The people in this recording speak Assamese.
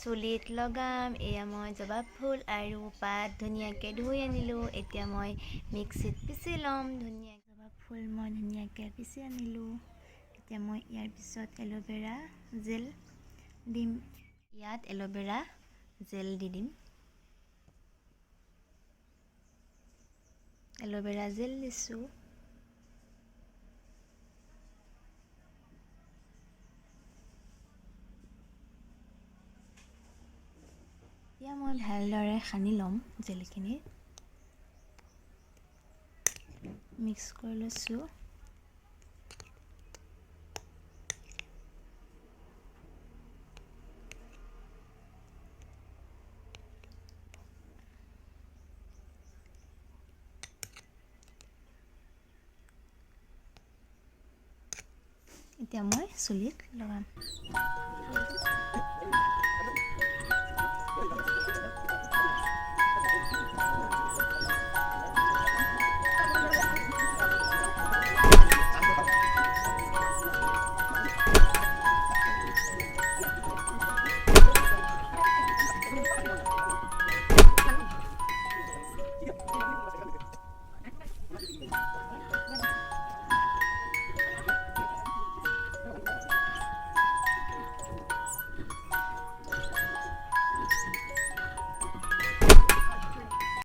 চুলিত লগাম এয়া মই জবা ফুল আৰু পাত ধুনীয়াকৈ ধুই আনিলোঁ এতিয়া মই মিক্সিত পিচি ল'ম ধুনীয়াকৈ জবা ফুল মই ধুনীয়াকৈ পিচি আনিলোঁ এতিয়া মই ইয়াৰ পিছত এল'ভেৰা জেল দিম ইয়াত এল'ভেৰা জেল দি দিম এল'ভেৰা জেল দিছোঁ এতিয়া মই ভালদৰে সানি ল'ম জেলখিনি মিক্স কৰি লৈছোঁ এতিয়া মই চুলিত লগাম